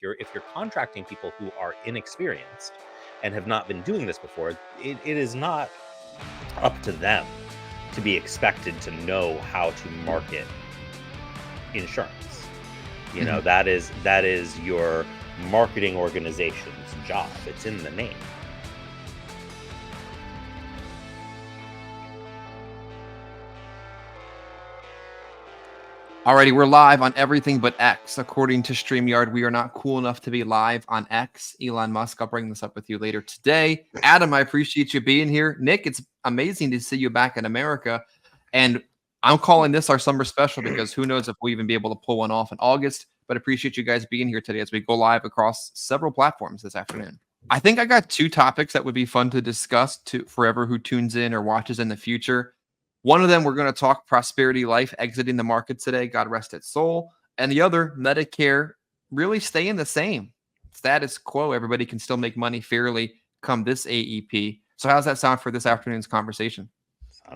If you're contracting people who are inexperienced and have not been doing this before, it is not up to them to be expected to know how to market insurance. Mhm. That is your marketing organization's job. It's in the name. Alrighty, we're live on everything but X. According to StreamYard, we are not cool enough to be live on X. Elon Musk, I'll bring this up with you later today. Adam, I appreciate you being here. Nick, it's amazing to see you back in America. And I'm calling this our summer special because who knows if we'll even be able to pull one off in August. But appreciate you guys being here today as we go live across several platforms this afternoon. I think I got two topics that would be fun to discuss to forever who tunes in or watches in the future. One of them, we're going to talk Prosperity Life exiting the market today, God rest its soul. And the other, Medicare really staying the same. Status quo. Everybody can still make money fairly come this AEP. So how's that sound for this afternoon's conversation?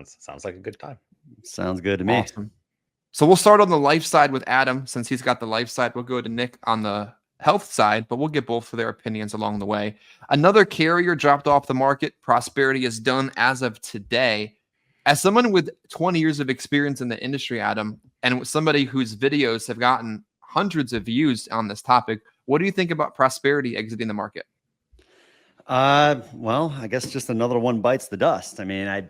Sounds like a good time. Sounds good to me. Awesome. So we'll start on the life side with Adam. Since he's got the life side, we'll go to Nick on the health side, but we'll get both of their opinions along the way. Another carrier dropped off the market. Prosperity is done as of today. As someone with 20 years of experience in the industry, Adam, and with somebody whose videos have gotten hundreds of views on this topic, what do you think about Prosperity exiting the market? Well, I guess just another one bites the dust. I mean, I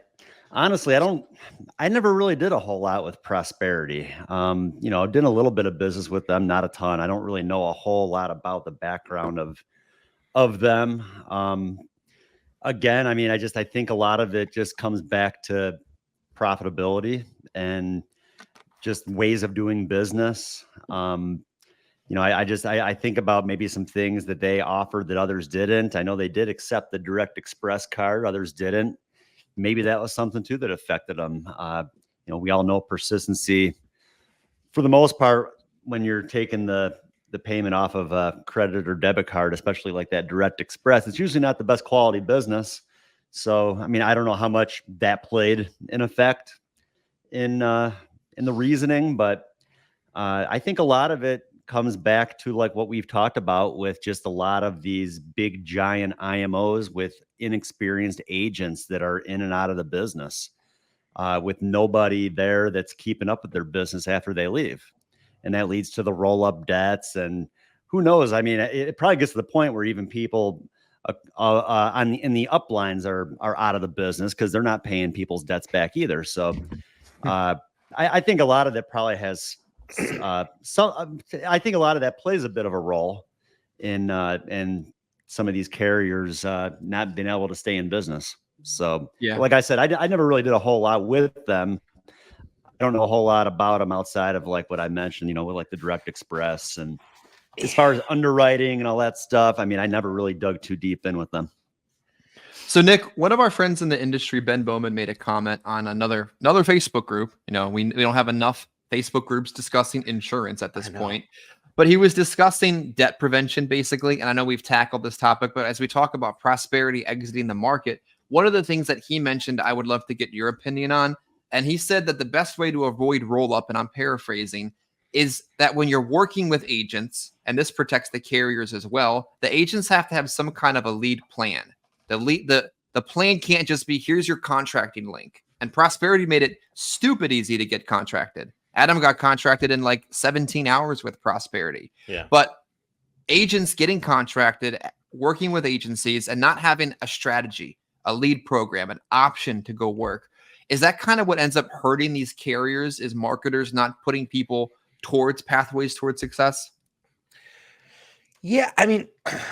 never really did a whole lot with Prosperity. Did a little bit of business with them, not a ton. I don't really know a whole lot about the background of them. Again, I mean, I think a lot of it just comes back to profitability and just ways of doing business. I think about maybe some things that they offered that others didn't. I know they did accept the Direct Express card, others didn't. Maybe that was something too that affected them. We all know persistency for the most part, when you're taking the payment off of a credit or debit card, especially like that Direct Express, it's usually not the best quality business. So, I mean, I don't know how much that played in effect in the reasoning, but I think a lot of it comes back to like what we've talked about with just a lot of these big giant IMOs with inexperienced agents that are in and out of the business with nobody there that's keeping up with their business after they leave. And that leads to the roll-up debts. And who knows? I mean, it probably gets to the point where even people in the uplines are out of the business because they're not paying people's debts back either. So I think a lot of that probably has I think a lot of that plays a bit of a role in some of these carriers not being able to stay in business. So, Yeah. like I said, I never really did a whole lot with them. I don't know a whole lot about them outside of like what I mentioned, with like the Direct Express and as far as underwriting and all that stuff. I mean, I never really dug too deep in with them. So, Nick, one of our friends in the industry, Ben Bowman, made a comment on another Facebook group. We don't have enough Facebook groups discussing insurance at this point, but he was discussing debt prevention basically. And I know we've tackled this topic, but as we talk about Prosperity exiting the market, one of the things that he mentioned, I would love to get your opinion on. And he said that the best way to avoid roll up, and I'm paraphrasing, is that when you're working with agents, and this protects the carriers as well, the agents have to have some kind of a lead plan. The plan can't just be, here's your contracting link. And Prosperity made it stupid easy to get contracted. Adam got contracted in like 17 hours with Prosperity. Yeah. But agents getting contracted, working with agencies and not having a strategy, a lead program, an option to go work, is that kind of what ends up hurting these carriers, is marketers not putting people towards pathways towards success? Yeah, I mean,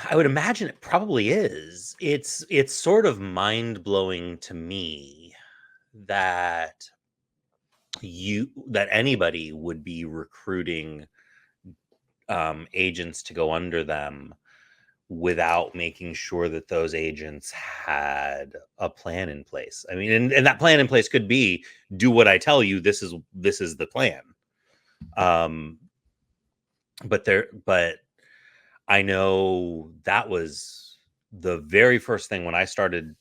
I would imagine it probably is. It's sort of mind-blowing to me that anybody would be recruiting agents to go under them without making sure that those agents had a plan in place. I mean, and that plan in place could be, do what I tell you. This is the plan. But I know that was the very first thing when I started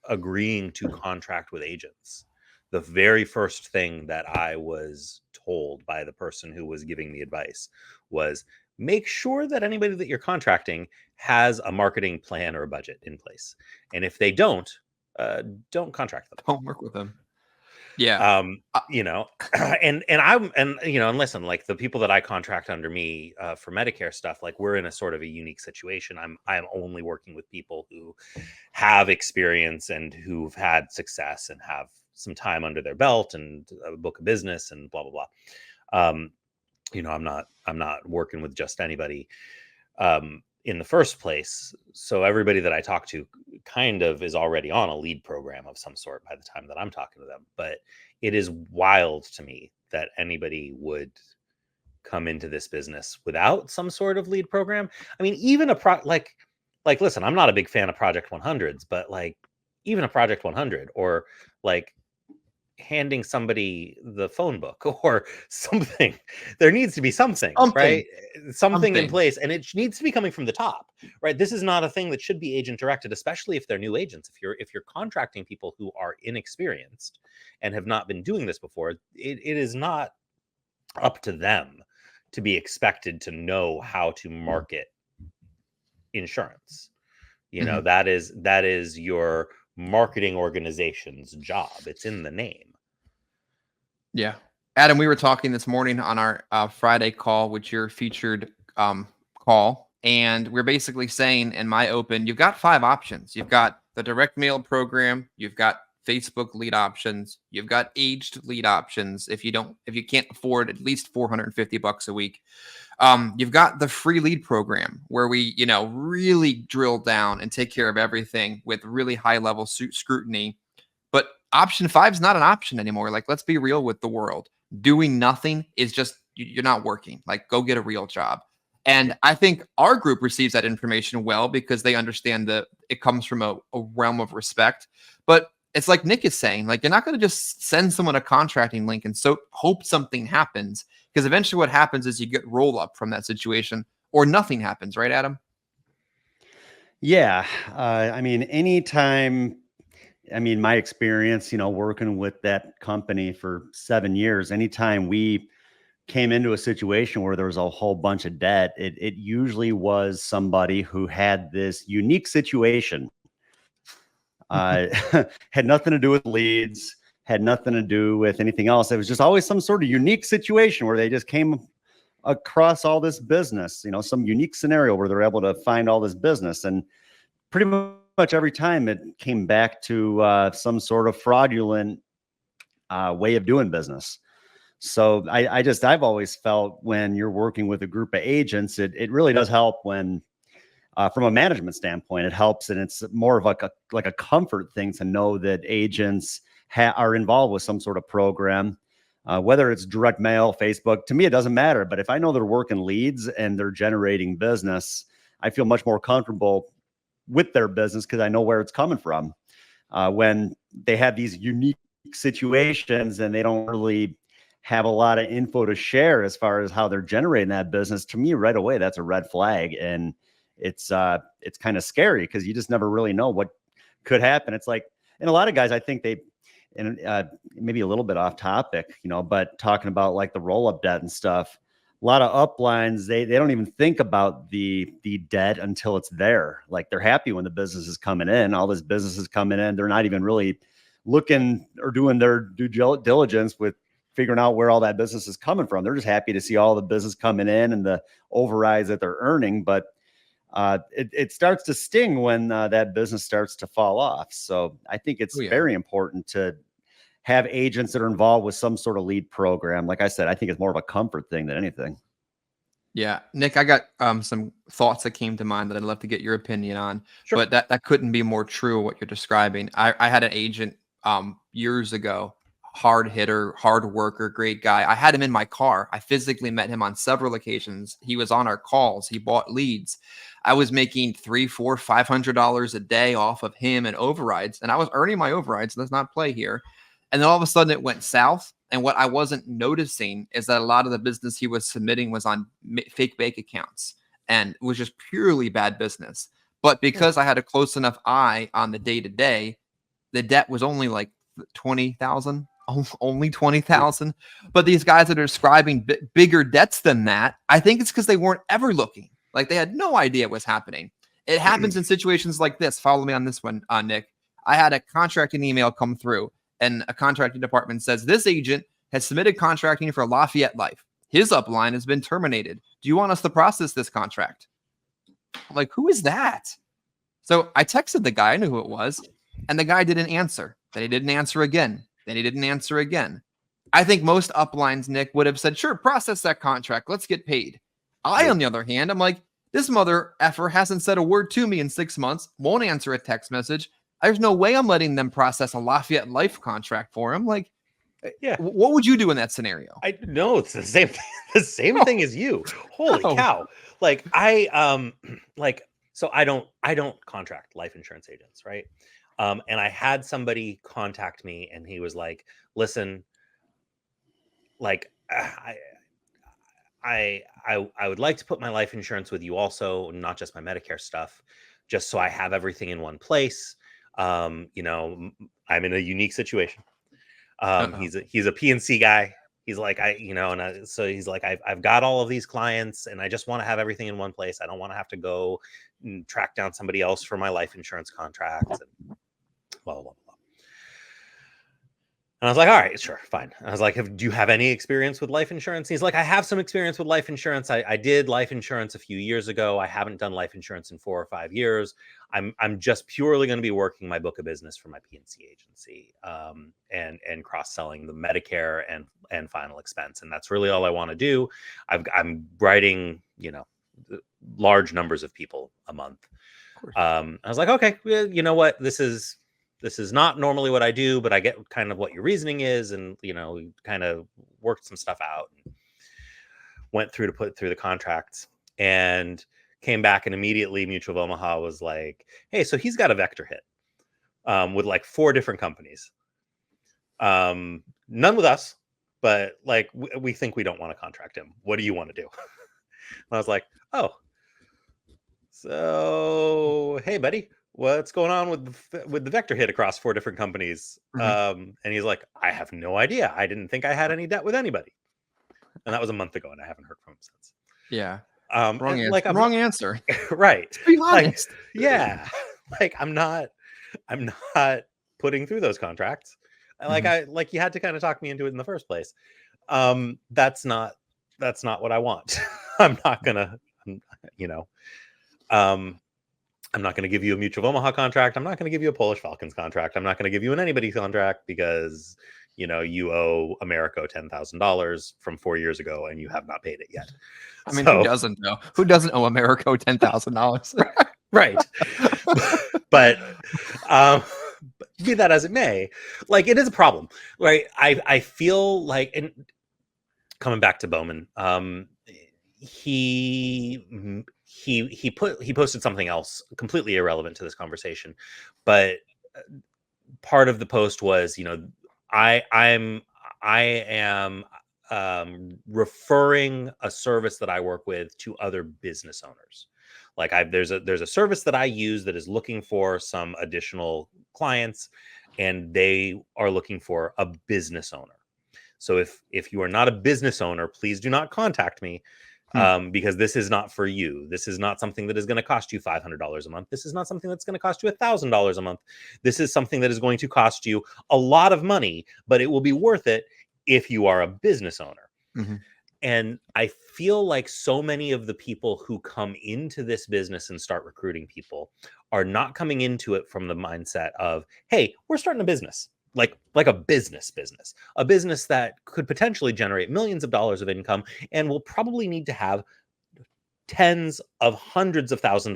agreeing to contract with agents. The very first thing that I was told by the person who was giving the advice was, make sure that anybody that you're contracting has a marketing plan or a budget in place. And if they don't contract them. Don't work with them. Yeah. Uh, You know, and listen, like the people that I contract under me for Medicare stuff, like we're in a sort of a unique situation. I'm only working with people who have experience and who've had success and have some time under their belt and a book of business and blah blah blah. I'm not working with just anybody in the first place. So everybody that I talk to kind of is already on a lead program of some sort by the time that I'm talking to them. But it is wild to me that anybody would come into this business without some sort of lead program. I mean, even listen, I'm not a big fan of Project 100s, but like even a Project 100 or like handing somebody the phone book or something. There needs to be something, right? Something in place, and it needs to be coming from the top, right? This is not a thing that should be agent directed, especially if they're new agents. If you're contracting people who are inexperienced and have not been doing this before, it is not up to them to be expected to know how to market insurance. That is your marketing organization's job. It's in the name. Yeah. Adam, we were talking this morning on our Friday call, which your featured call. And we're basically saying in my open, you've got 5 options. You've got the direct mail program. You've got Facebook lead options. You've got aged lead options. If you can't afford at least $450 a week, you've got the free lead program where we, really drill down and take care of everything with really high level scrutiny. But option 5 is not an option anymore. Like, let's be real with the world. Doing nothing is just, you're not working. Like, go get a real job. And I think our group receives that information well because they understand that it comes from a realm of respect. But it's like Nick is saying, like, you're not going to just send someone a contracting link and so hope something happens, because eventually what happens is you get roll up from that situation or nothing happens. Right, Adam? Yeah. My experience, working with that company for 7 years, anytime we came into a situation where there was a whole bunch of debt, it usually was somebody who had this unique situation. Had nothing to do with leads, had nothing to do with anything else. It was just always some sort of unique situation where they just came across all this business, some unique scenario where they're able to find all this business. And pretty much every time it came back to some sort of fraudulent way of doing business. So I've always felt when you're working with a group of agents, it really does help when, from a management standpoint, it helps. And it's more of like a comfort thing to know that agents are involved with some sort of program, whether it's direct mail, Facebook. To me, it doesn't matter. But if I know they're working leads and they're generating business, I feel much more comfortable with their business because I know where it's coming from. When they have these unique situations and they don't really have a lot of info to share as far as how they're generating that business, to me right away, that's a red flag. And it's kind of scary because you just never really know what could happen. It's like, and a lot of guys, I think maybe a little bit off topic, but talking about like the roll-up debt and stuff, a lot of uplines, they don't even think about the debt until it's there. Like, they're happy when the business is coming in, all this business is coming in. They're not even really looking or doing their due diligence with figuring out where all that business is coming from. They're just happy to see all the business coming in and the overrides that they're earning. But it starts to sting when that business starts to fall off. So I think it's very important to have agents that are involved with some sort of lead program. Like I said, I think it's more of a comfort thing than anything. Yeah. Nick, I got some thoughts that came to mind that I'd love to get your opinion on. Sure. But that couldn't be more true what you're describing. I had an agent years ago, hard hitter, hard worker, great guy. I had him in my car. I physically met him on several occasions. He was on our calls. He bought leads. I was making $300, $400, $500 a day off of him and overrides, and I was earning my overrides. Let's not play here. And then all of a sudden it went south. And what I wasn't noticing is that a lot of the business he was submitting was on fake bank accounts, and it was just purely bad business. But because I had a close enough eye on the day to day, the debt was only like 20,000, only 20,000. But these guys that are describing bigger debts than that, I think it's because they weren't ever looking. Like they had no idea what was happening. It happens in situations like this. Follow me on this one, Nick. I had a contracting email come through, and a contracting department says this agent has submitted contracting for Lafayette Life. His upline has been terminated. Do you want us to process this contract? I'm like, who is that? So I texted the guy, I knew who it was, and the guy didn't answer. Then he didn't answer again. Then he didn't answer again. I think most uplines, Nick, would have said, sure, process that contract. Let's get paid. On the other hand, I'm like, this mother effer hasn't said a word to me in 6 months, won't answer a text message. There's no way I'm letting them process a Lafayette Life contract for him. Like, yeah, what would you do in that scenario? I know it's the same thing, the same thing as you. Holy cow. Like so I don't contract life insurance agents, right? And I had somebody contact me and he was like, listen, like I would like to put my life insurance with you also, not just my Medicare stuff, just so I have everything in one place. You know, I'm in a unique situation. He's a PNC guy. He's like, so he's like, I've got all of these clients and I just want to have everything in one place. I don't want to have to go and track down somebody else for my life insurance contracts and blah, blah, blah. And I was like, all right, sure, fine. I was like, do you have any experience with life insurance? And he's like, I have some experience with life insurance. I did life insurance a few years ago. I haven't done life insurance in 4 or 5 years. I'm just purely going to be working my book of business for my PNC agency, and cross-selling the Medicare and final expense. And that's really all I want to do. I'm writing, large numbers of people a month. I was like, okay, well, you know what? This is not normally what I do, but I get kind of what your reasoning is. And, we kind of worked some stuff out and went through to put through the contracts and came back, and immediately Mutual of Omaha was like, hey, so he's got a vector hit with like 4 different companies. None with us, but like, we think we don't want to contract him. What do you want to do? And I was like, oh, so, hey, buddy, what's going on with the vector hit across 4 different companies? And he's like, I have no idea. I didn't think I had any debt with anybody. And that was a month ago, and I haven't heard from him since. Yeah. Wrong answer. Like, wrong answer. Right. To be honest. Like, yeah. Like, I'm not putting through those contracts. Like you had to kind of talk me into it in the first place. That's not what I want. I'm not gonna, I'm not going to give you a Mutual of Omaha contract. I'm not going to give you a Polish Falcons contract. I'm not going to give you an anybody contract because, you owe Americo $10,000 from 4 years ago and you have not paid it yet. I mean, who doesn't know? Who doesn't owe Americo $10,000? Right. But be that as it may, like, it is a problem, right? I feel like, and coming back to Bowman, he posted something else completely irrelevant to this conversation, but part of the post was, I am referring a service that I work with to other business owners. Like, there's a service that I use that is looking for some additional clients, and they are looking for a business owner. So if you are not a business owner, please do not contact me. Because this is not for you. This is not something that is going to cost you $500 a month. This is not something that's going to cost you $1,000 a month. This is something that is going to cost you a lot of money, but it will be worth it if you are a business owner. And I feel like so many of the people who come into this business and start recruiting people are not coming into it from the mindset of, hey, we're starting a business. Like a business that could potentially generate millions of dollars of income, and will probably need to have hundreds of thousands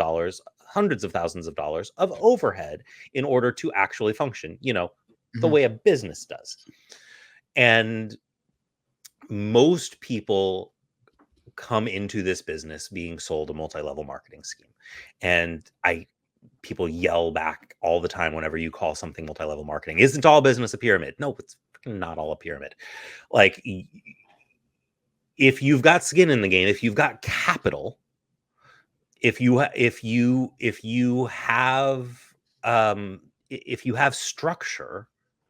of dollars of overhead in order to actually function, the way a business does. And most people come into this business being sold a multi-level marketing scheme. And people yell back all the time whenever you call something multi-level marketing. Isn't all business a pyramid? No, it's not all a pyramid. Like, if you've got skin in the game, if you've got capital, if you have structure,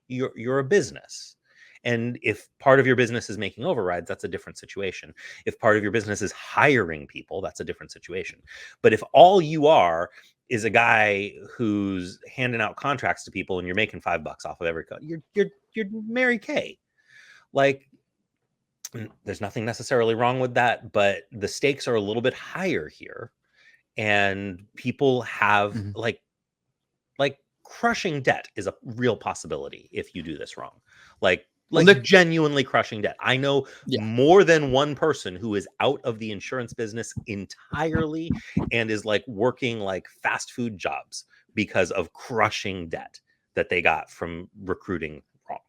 you're a business. And if part of your business is making overrides, that's a different situation. If part of your business is hiring people, that's a different situation. But if all you are is a guy who's handing out contracts to people and you're making $5 off of every you're Mary Kay. Like, there's nothing necessarily wrong with that, but the stakes are a little bit higher here, and people have Mhm. like crushing debt is a real possibility if you do this wrong. Like Well, Nick, genuinely crushing debt. I know yeah. more than one person who is out of the insurance business entirely and is like working like fast food jobs because of crushing debt that they got from recruiting wrong.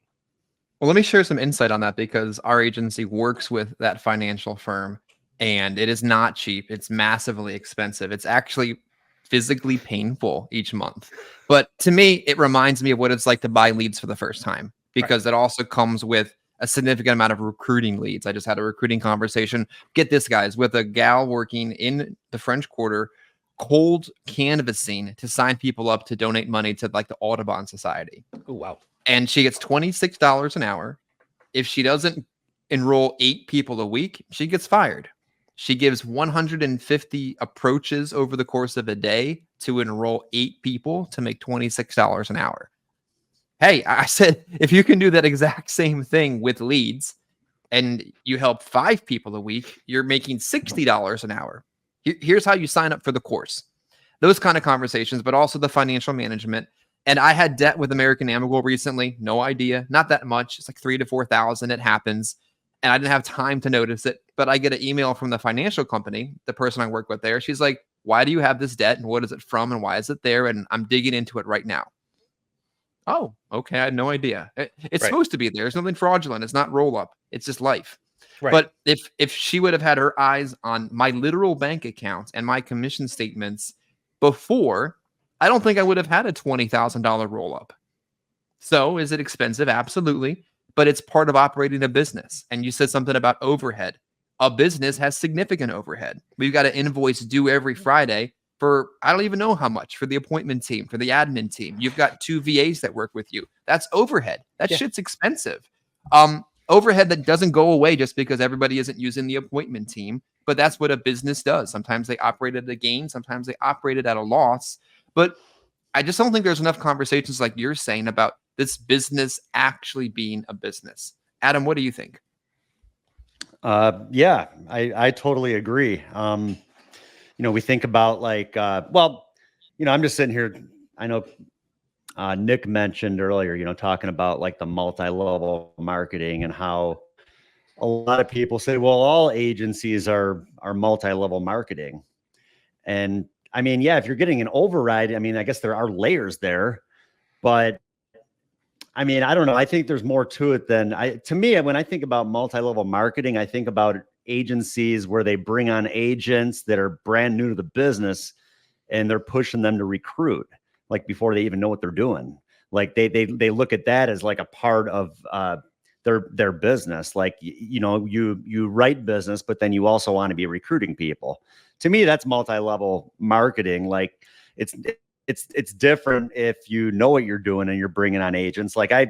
Well, let me share some insight on that because our agency works with that financial firm and it is not cheap. It's massively expensive. It's actually physically painful each month. But to me, it reminds me of what it's like to buy leads for the first time because it also comes with a significant amount of recruiting leads. I just had a recruiting conversation. Get this, guys, with a gal working in the French Quarter, cold canvassing to sign people up to donate money to like the Audubon Society. Oh, wow. And she gets $26 an hour. If she doesn't enroll 8 people a week, she gets fired. She gives 150 approaches over the course of a day to enroll 8 people to make $26 an hour. Hey, I said, if you can do that exact same thing with leads and you help 5 people a week, you're making $60 an hour. Here's how you sign up for the course. Those kind of conversations, but also the financial management. And I had debt with American Amicable recently. No idea. Not that much. It's like 3,000 to 4,000. It happens. And I didn't have time to notice it. But I get an email from the financial company, the person I work with there. She's like, why do you have this debt? And what is it from? And why is it there? And I'm digging into it right now. Oh, okay. I had no idea. It's supposed to be there. There's nothing fraudulent. It's not roll up. It's just life. Right. But if she would have had her eyes on my literal bank accounts and my commission statements before, I don't think I would have had a $20,000 roll up. So is it expensive? Absolutely. But it's part of operating a business. And you said something about overhead. A business has significant overhead. We've got an invoice due every Friday for, I don't even know how much, for the appointment team, for the admin team. You've got 2 VAs that work with you. That's overhead. That shit's expensive. Overhead that doesn't go away just because everybody isn't using the appointment team. But that's what a business does. Sometimes they operate at a gain. Sometimes they operate it at a loss. But I just don't think there's enough conversations like you're saying about this business actually being a business. Adam, what do you think? Yeah, I totally agree. We think about like, I'm just sitting here. I know Nick mentioned earlier, talking about like the multi-level marketing and how a lot of people say, well, all agencies are multi-level marketing. And I mean, yeah, if you're getting an override, I mean, I guess there are layers there, but I mean, I don't know. I think there's more to it than to me, when I think about multi-level marketing, I think about agencies where they bring on agents that are brand new to the business and they're pushing them to recruit like before they even know what they're doing. Like they look at that as like a part of their business. Like, you write business, but then you also want to be recruiting people. To me, that's multi-level marketing. Like it's different if you know what you're doing and you're bringing on agents. Like I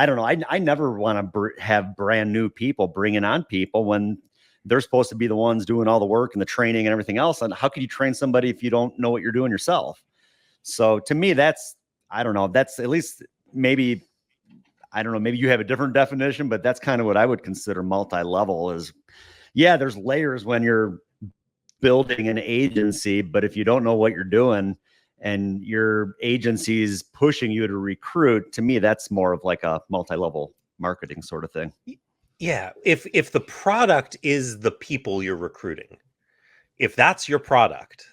don't know. I never want to have brand new people bringing on people when they're supposed to be the ones doing all the work and the training and everything else. And how could you train somebody if you don't know what you're doing yourself? So to me, I don't know. That's at least maybe, I don't know, maybe you have a different definition, but that's kind of what I would consider multi-level is, yeah, there's layers when you're building an agency, but if you don't know what you're doing and your agency's pushing you to recruit, to me, that's more of like a multi-level marketing sort of thing. Yeah. If the product is the people you're recruiting, if that's your product,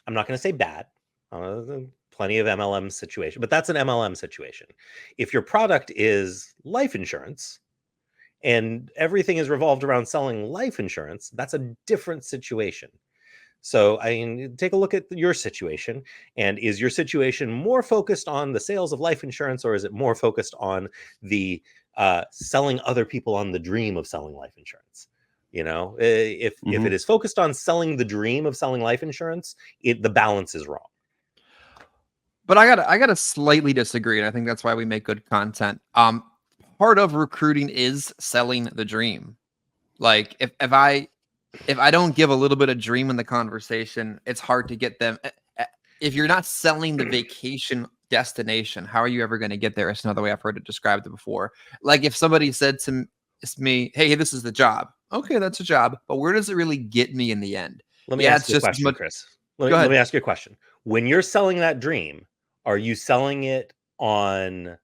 I'm not going to say bad. Plenty of MLM situation, but that's an MLM situation. If your product is life insurance and everything is revolved around selling life insurance, that's a different situation. So I mean, take a look at your situation. And is your situation more focused on the sales of life insurance, or is it more focused on the selling other people on the dream of selling life insurance? If it is focused on selling the dream of selling life insurance, the balance is wrong. But I gotta slightly disagree, and I think that's why we make good content. Part of recruiting is selling the dream. Like if I don't give a little bit of dream in the conversation, it's hard to get them. If you're not selling the vacation destination, how are you ever going to get there? It's another way I've heard it described before. Like if somebody said to me, "Hey, this is the job." Okay, that's a job, but where does it really get me in the end? Let me Yeah, ask it's you a just as question, much. Chris. Go Let me ahead. ask you a question. When you're selling that dream, are you selling it on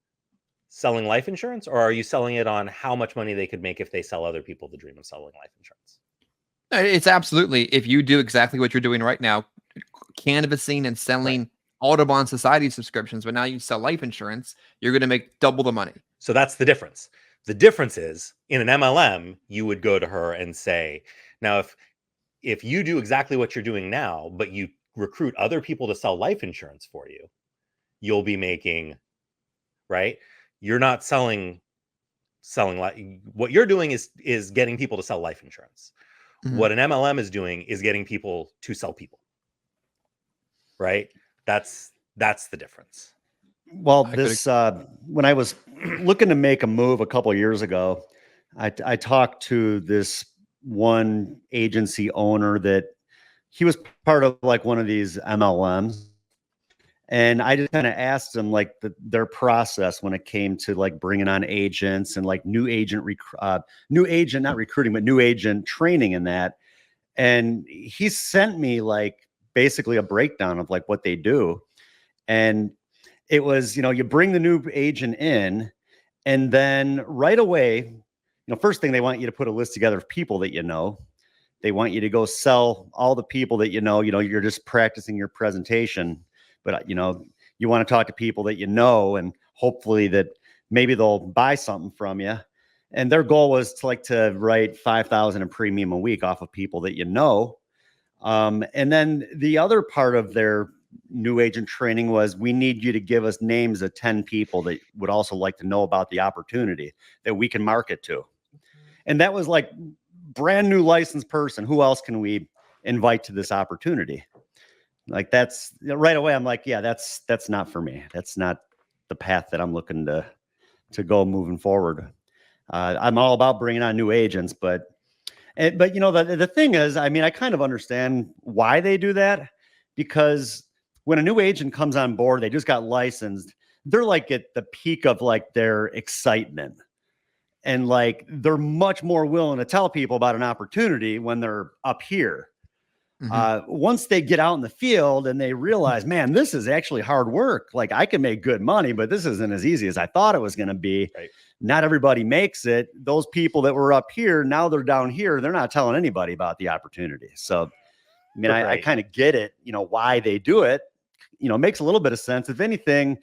selling life insurance, or are you selling it on how much money they could make if they sell other people the dream of selling life insurance? It's absolutely, if you do exactly what you're doing right now, canvassing and Right. selling Audubon Society subscriptions, but now you sell life insurance, you're going to make double the money. So that's the difference. The difference is in an MLM, you would go to her and say, now if you do exactly what you're doing now, but you recruit other people to sell life insurance for you, you'll be making, right? You're not selling life. What you're doing is getting people to sell life insurance. Mhm. What an MLM is doing is getting people to sell people, right? That's the difference. Well, I could. this when I was looking to make a move a couple of years ago, I talked to this one agency owner that he was part of like one of these MLMs, and I just kind of asked him like their process when it came to like bringing on agents and like new agent not recruiting but new agent training in that, and he sent me like basically a breakdown of like what they do, and it was, you bring the new agent in, and then right away, first thing they want you to put a list together of people that you know. They want you to go sell all the people that you're just practicing your presentation, but you want to talk to people that you know, and hopefully that maybe they'll buy something from you. And their goal was to write 5,000 in premium a week off of people that you know. And then the other part of their new agent training was, we need you to give us names of 10 people that would also like to know about the opportunity that we can market to. And that was like, brand new licensed person. Who else can we invite to this opportunity? Like, that's right away. I'm like, yeah, that's not for me. That's not the path that I'm looking to go moving forward. I'm all about bringing on new agents, but the thing is, I mean, I kind of understand why they do that, because when a new agent comes on board, they just got licensed. They're like at the peak of like their excitement, and like they're much more willing to tell people about an opportunity when they're up here. Mhm. Once they get out in the field and they realize, man, this is actually hard work. Like, I can make good money, but this isn't as easy as I thought it was going to be. Right. Not everybody makes it. Those people that were up here, now they're down here. They're not telling anybody about the opportunity. So, I mean, I Right. kind of get it, why they do it. It makes a little bit of sense. If anything,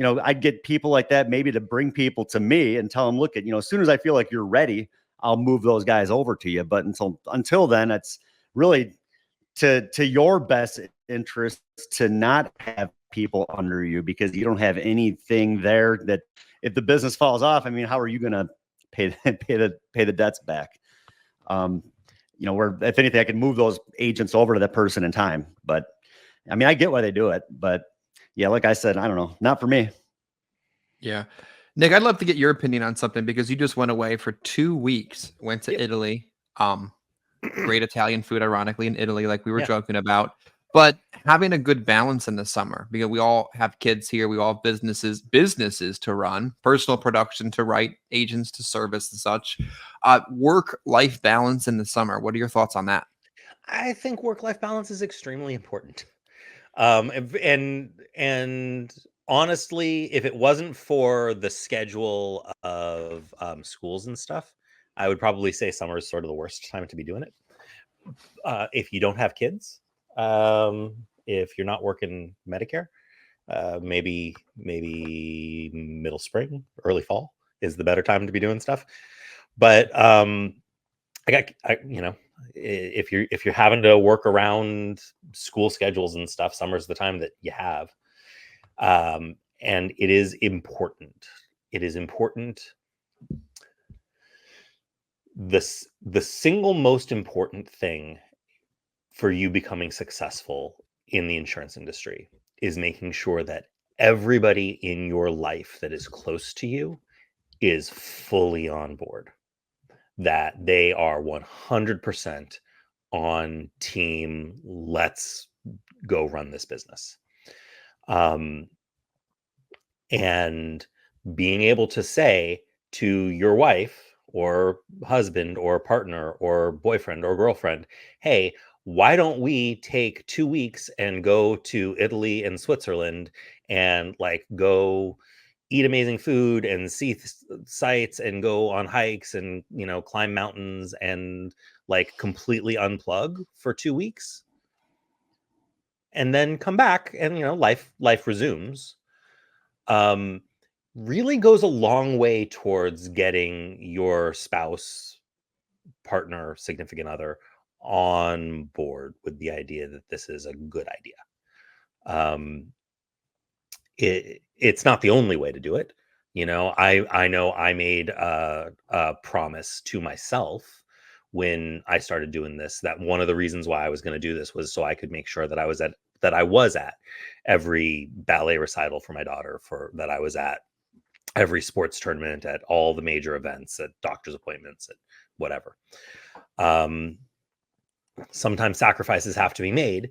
I'd get people like that maybe to bring people to me and tell them, look, as soon as I feel like you're ready, I'll move those guys over to you. But until then, it's really to your best interest to not have people under you, because you don't have anything there that, if the business falls off, I mean, how are you going to pay the debts back? Where, if anything, I can move those agents over to that person in time. But I mean, I get why they do it, but yeah, like I said, I don't know, not for me. Yeah. Nick, I'd love to get your opinion on something because you just went away for 2 weeks, went to Yep. Italy. Great Italian food, ironically, in Italy, like we were Yeah. joking about. But having a good balance in the summer, because we all have kids here, we all have businesses to run, personal production to write, agents to service and such. Work-life balance in the summer. What are your thoughts on that? I think work-life balance is extremely important. And honestly, if it wasn't for the schedule of schools and stuff, I would probably say summer is sort of the worst time to be doing it. If you don't have kids, if you're not working Medicare, maybe middle spring, early fall is the better time to be doing stuff. But if you're having to work around school schedules and stuff, summer's the time that you have. And it is important. It is important. The single most important thing for you becoming successful in the insurance industry is making sure that everybody in your life that is close to you is fully on board, that they are 100% on team, let's go run this business. And being able to say to your wife or husband or partner or boyfriend or girlfriend, hey, why don't we take 2 weeks and go to Italy and Switzerland and like go eat amazing food and see sights and go on hikes and, you know, climb mountains and like completely unplug for 2 weeks and then come back and, you know, life resumes. Really goes a long way towards getting your spouse, partner, significant other on board with the idea that this is a good idea. It's not the only way to do it. You know, I know I made a promise to myself when I started doing this, that one of the reasons why I was going to do this was so I could make sure that I was at every ballet recital for my daughter, that I was at every sports tournament, at all the major events, at doctor's appointments, at whatever. Sometimes sacrifices have to be made.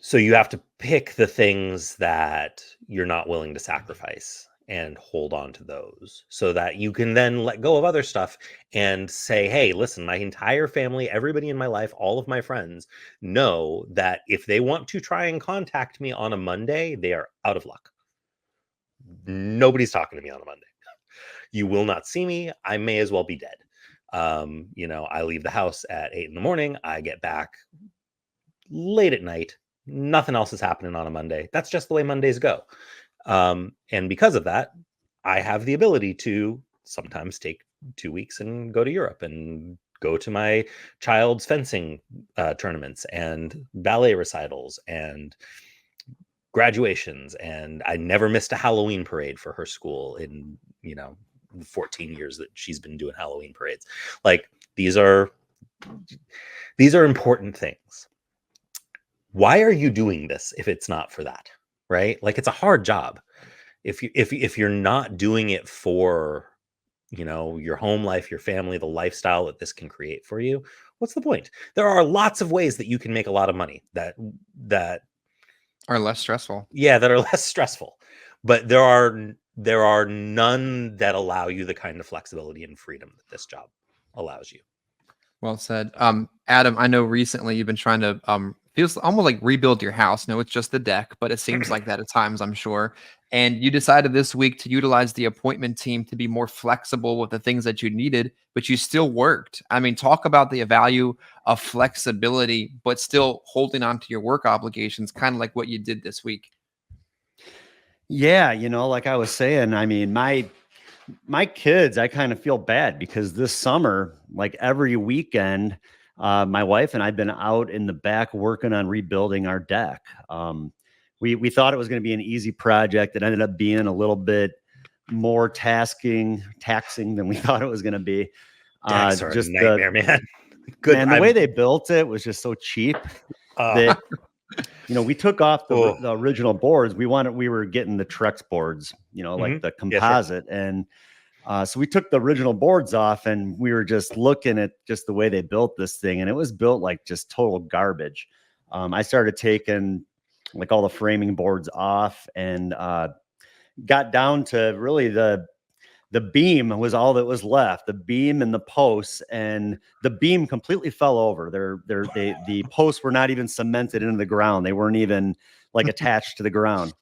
So you have to pick the things that you're not willing to sacrifice and hold on to those so that you can then let go of other stuff and say, hey, listen, my entire family, everybody in my life, all of my friends know that if they want to try and contact me on a Monday, they are out of luck. Nobody's talking to me on a Monday. You will not see me. I may as well be dead. You know, I leave the house at 8 a.m. I get back late at night. Nothing else is happening on a Monday. That's just the way Mondays go. And because of that, I have the ability to sometimes take 2 weeks and go to Europe and go to my child's fencing tournaments and ballet recitals and graduations. And I never missed a Halloween parade for her school in, you know, 14 years that she's been doing Halloween parades. Like, these are important things. Why are you doing this if it's not for that? Right? Like, it's a hard job. If you're not doing it for, you know, your home life, your family, the lifestyle that this can create for you, what's the point? There are lots of ways that you can make a lot of money that Are less stressful. yeah, that are less stressful, but there are none that allow you the kind of flexibility and freedom that this job allows you. Well said. Adam, I know recently you've been trying to feels almost like rebuild your house. No, it's just the deck, but it seems like that at times, I'm sure. And you decided this week to utilize the appointment team to be more flexible with the things that you needed, but you still worked. I mean, talk about the value of flexibility, but still holding on to your work obligations, kind of like what you did this week. Yeah, you know, like I was saying, I mean, my kids, I kind of feel bad because this summer, like every weekend, my wife and I've been out in the back working on rebuilding our deck. We thought it was going to be an easy project. It ended up being a little bit more taxing than we thought it was going to be. Decks are just a nightmare, man. Good. Man, the way they built it was just so cheap that, you know, we took off the original boards. We were getting the Trex boards, you know, like the composite. Yeah, sure. And so we took the original boards off and we were just looking at just the way they built this thing. And it was built like just total garbage. I started taking like all the framing boards off and got down to really the beam was all that was left, the beam and the posts, and the beam completely fell over. The posts were not even cemented into the ground. They weren't even like attached to the ground.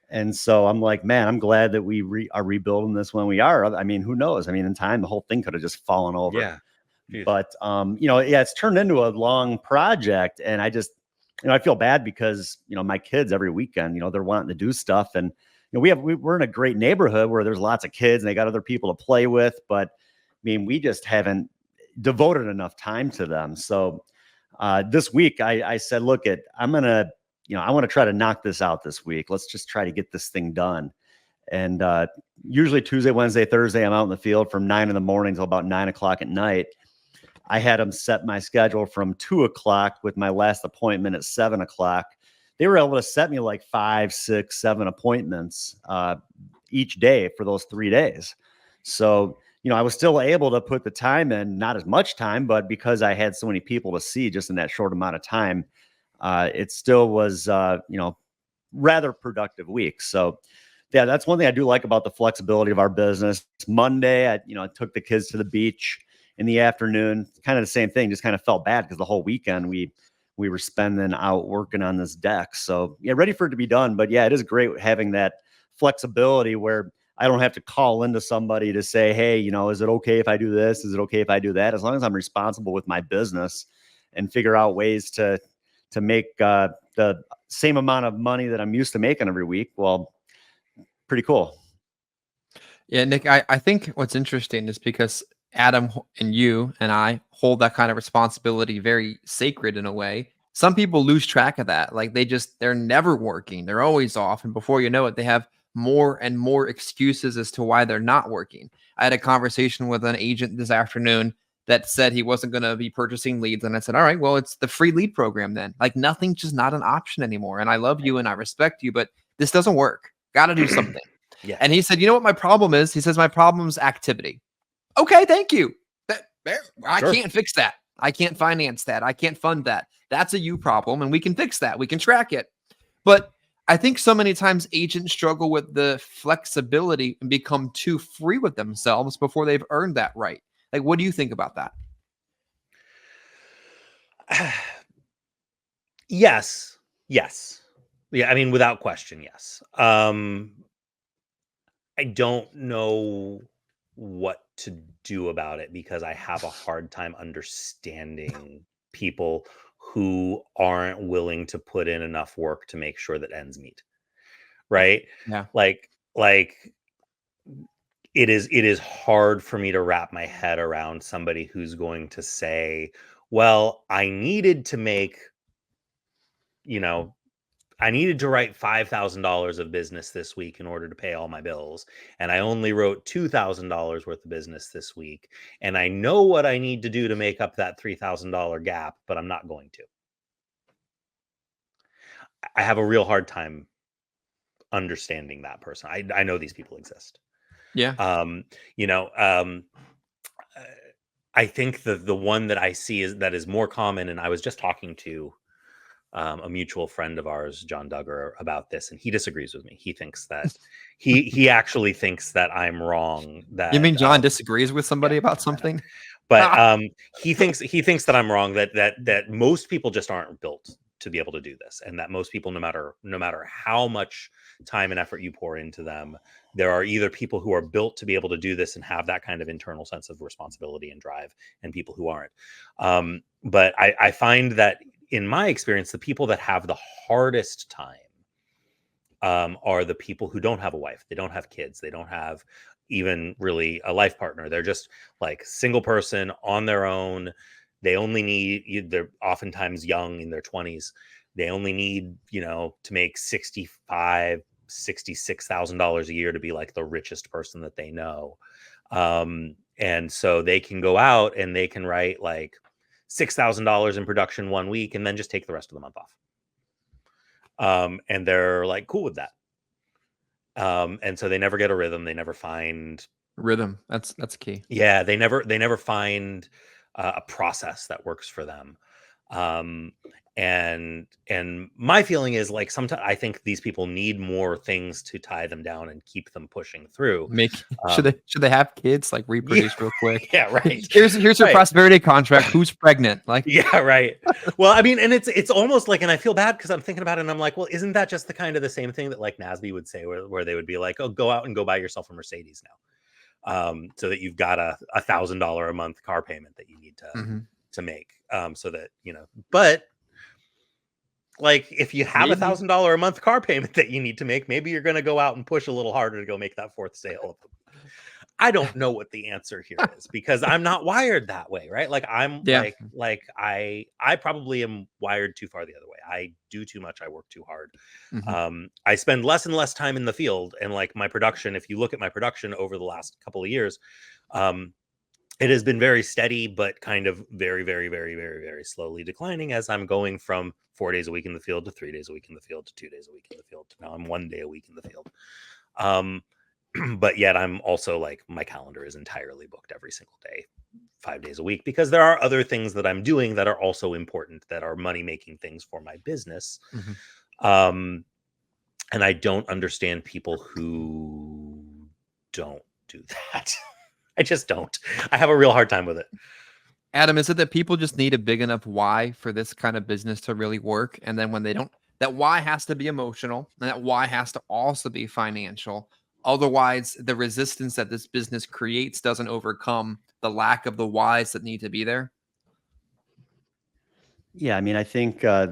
And so I'm like, man, I'm glad that we are rebuilding this when we are. I mean, who knows? I mean, in time, the whole thing could have just fallen over. Yeah. But, you know, yeah, it's turned into a long project. And I just, you know, I feel bad because, you know, my kids every weekend, you know, they're wanting to do stuff. And, you know, we're in a great neighborhood where there's lots of kids and they got other people to play with. But I mean, we just haven't devoted enough time to them. So this week I said, look, I want to try to knock this out this week. Let's just try to get this thing done. And usually Tuesday, Wednesday, Thursday, I'm out in the field from 9 a.m. till about 9 o'clock at night. I had them set my schedule from 2 o'clock with my last appointment at 7 o'clock they were able to set me like 5, 6, 7 appointments each day for those 3 days. So, I was still able to put the time in, not as much time, but because I had so many people to see just in that short amount of time, it still was, rather productive week. So, yeah, that's one thing I do like about the flexibility of our business. Monday, I took the kids to the beach in the afternoon. Kind of the same thing. Just kind of felt bad because the whole weekend we were spending out working on this deck. So yeah, ready for it to be done. But yeah, it is great having that flexibility where I don't have to call into somebody to say, hey, is it okay if I do this? Is it okay if I do that? As long as I'm responsible with my business and figure out ways to make the same amount of money that I'm used to making every week. Well, pretty cool. Yeah, Nick, I think what's interesting is because Adam and you and I hold that kind of responsibility very sacred in a way. Some people lose track of that. Like they're never working. They're always off. And before you know it, they have more and more excuses as to why they're not working. I had a conversation with an agent this afternoon that said he wasn't going to be purchasing leads. And I said, all right, well, it's the free lead program then. Like nothing's just not an option anymore. And I love you and I respect you, but this doesn't work. Got to do something. Yeah. And he said, you know what my problem is? He says, my problem's activity. Okay, thank you. I Sure. can't fix that. I can't finance that. I can't fund that. That's a you problem, and we can fix that. We can track it. But I think so many times agents struggle with the flexibility and become too free with themselves before they've earned that right. Like, what do you think about that? Yes. Yeah, I mean, without question, yes. I don't know what to do about it because I have a hard time understanding people who aren't willing to put in enough work to make sure that ends meet. Right? Yeah. Like it is hard for me to wrap my head around somebody who's going to say, well, you know, I needed to write $5,000 of business this week in order to pay all my bills. And I only wrote $2,000 worth of business this week. And I know what I need to do to make up that $3,000 gap, but I'm not going to. I have a real hard time understanding that person. I know these people exist. Yeah. You know, I think the one that I see is more common, and I was just talking to a mutual friend of ours, John Duggar, about this, and he disagrees with me. He thinks that he actually thinks that I'm wrong. You That mean John disagrees with yeah, somebody about something? but he thinks that I'm wrong. That most people just aren't built to be able to do this, and that most people, no matter how much time and effort you pour into them, there are either people who are built to be able to do this and have that kind of internal sense of responsibility and drive, and people who aren't. But I find that in my experience, the people that have the hardest time are the people who don't have a wife, they don't have kids, they don't have even really a life partner. They're just like single person on their own. They only need, they're oftentimes young in their 20s. They only need, to make $66,000 a year to be like the richest person that they know. And so they can go out and they can write like $6,000 in production one week and then just take the rest of the month off. And they're like cool with that. And so they never get a rhythm. They never find Rhythm. That's key. Yeah, they never find a process that works for them. And my feeling is like sometimes I think these people need more things to tie them down and keep them pushing through. Should they have kids, like reproduce Yeah, real quick? yeah, right. Here's your Right. prosperity contract. Who's pregnant? Like, Yeah, right. Well, I mean, and it's almost like, and I feel bad because I'm thinking about it and I'm like, well, isn't that just the kind of the same thing that like NASB would say, where they would be like, oh, go out and go buy yourself a Mercedes now, so that you've got a $1,000 a month car payment that you need to make, so that but like if you have Maybe. $1,000 a month car payment that you need to make, maybe you're going to go out and push a little harder to go make that fourth sale. I don't know what the answer here is because I'm not wired that way, right? Like I'm like I probably am wired too far the other way. I do too much. I work too hard. I spend less and less time in the field, and like my production, if you look at my production over the last couple of years, It has been very steady, but kind of very, very, very, very, very slowly declining as I'm going from 4 days a week in the field to 3 days a week in the field to 2 days a week in the field to now I'm 1 day a week in the field. But yet I'm also like, my calendar is entirely booked every single day, 5 days a week, because there are other things that I'm doing that are also important, that are money making things for my business. And I don't understand people who don't do that. I just don't. I have a real hard time with it. Adam, is it that people just need a big enough why for this kind of business to really work? And then when they don't, that why has to be emotional and that why has to also be financial. Otherwise, the resistance that this business creates doesn't overcome the lack of the whys that need to be there. Yeah, I mean, I think, I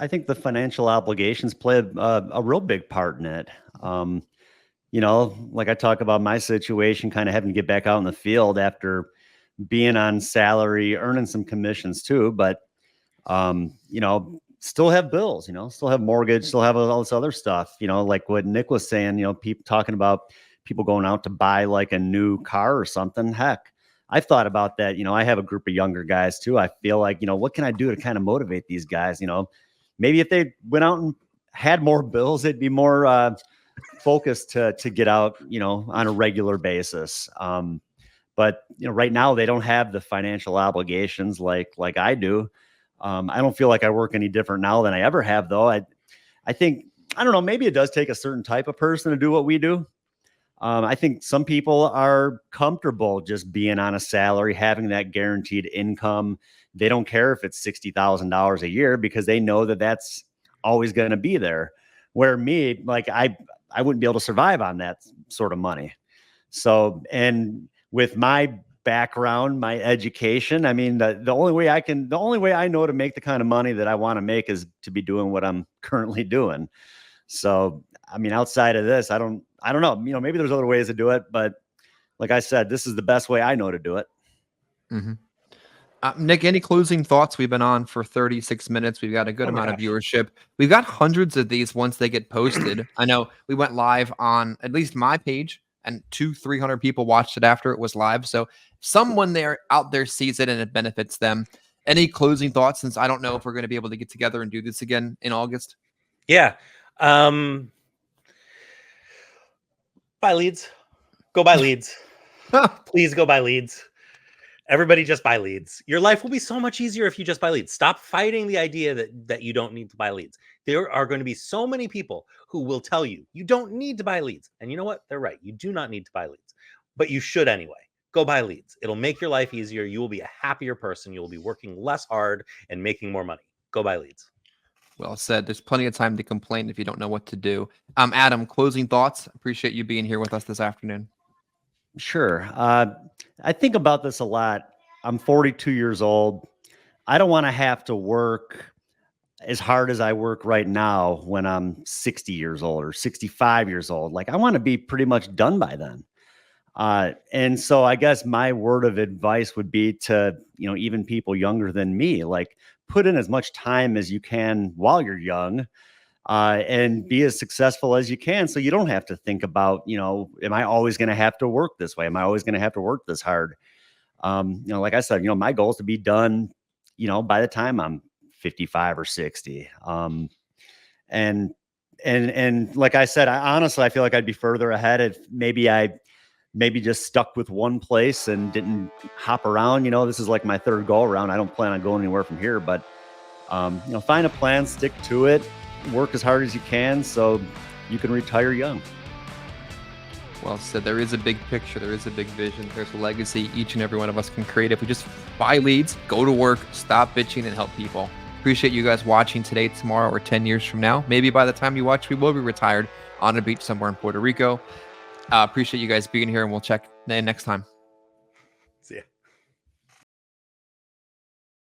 think the financial obligations play a real big part in it. Like I talk about my situation, kind of having to get back out in the field after being on salary, earning some commissions too, but, still have bills, still have mortgage, still have all this other stuff, like what Nick was saying, people talking about people going out to buy like a new car or something. Heck, I've thought about that. I have a group of younger guys too. I feel like, what can I do to kind of motivate these guys? Maybe if they went out and had more bills, it'd be more focused to get out, on a regular basis. But right now they don't have the financial obligations like I do. I don't feel like I work any different now than I ever have, though. I think, I don't know, maybe it does take a certain type of person to do what we do. I think some people are comfortable just being on a salary, having that guaranteed income. They don't care if it's $60,000 a year because they know that that's always going to be there. Where me, like I wouldn't be able to survive on that sort of money. So, and with my background, my education, I mean, the only way I know to make the kind of money that I want to make is to be doing what I'm currently doing. So, I mean, outside of this, I don't know, maybe there's other ways to do it, but like I said, this is the best way I know to do it. Nick, any closing thoughts? We've been on for 36 minutes. We've got a good amount of viewership. We've got hundreds of these once they get posted. I know we went live on at least my page and 200-300 people watched it after it was live. So someone out there sees it and it benefits them. Any closing thoughts, since I don't know if we're going to be able to get together and do this again in August? Yeah. Buy leads. Go buy leads. Please go buy leads. Everybody just buy leads. Your life will be so much easier if you just buy leads. Stop fighting the idea that you don't need to buy leads. There are going to be so many people who will tell you you don't need to buy leads. And you know what? They're right. You do not need to buy leads, but you should anyway. Go buy leads. It'll make your life easier. You will be a happier person. You will be working less hard and making more money. Go buy leads. Well said. There's plenty of time to complain if you don't know what to do. Adam, closing thoughts. Appreciate you being here with us this afternoon. Sure. I think about this a lot. I'm 42 years old. I don't want to have to work as hard as I work right now when I'm 60 years old or 65 years old. Like, I want to be pretty much done by then. And so I guess my word of advice would be to, even people younger than me, like, put in as much time as you can while you're young, and be as successful as you can. So you don't have to think about, am I always going to have to work this way? Am I always going to have to work this hard? Like I said, my goal is to be done, by the time I'm 55 or 60. And like I said, I feel like I'd be further ahead if maybe just stuck with one place and didn't hop around. This is like my third go around. I don't plan on going anywhere from here, but, find a plan, stick to it, work as hard as you can so you can retire young. Well said. There is a big picture. There is a big vision. There's a legacy each and every one of us can create if we just buy leads, go to work, stop bitching, and help people. Appreciate you guys watching today, tomorrow, or 10 years from now. Maybe by the time you watch, we will be retired on a beach somewhere in Puerto Rico. Appreciate you guys being here, and we'll check in next time.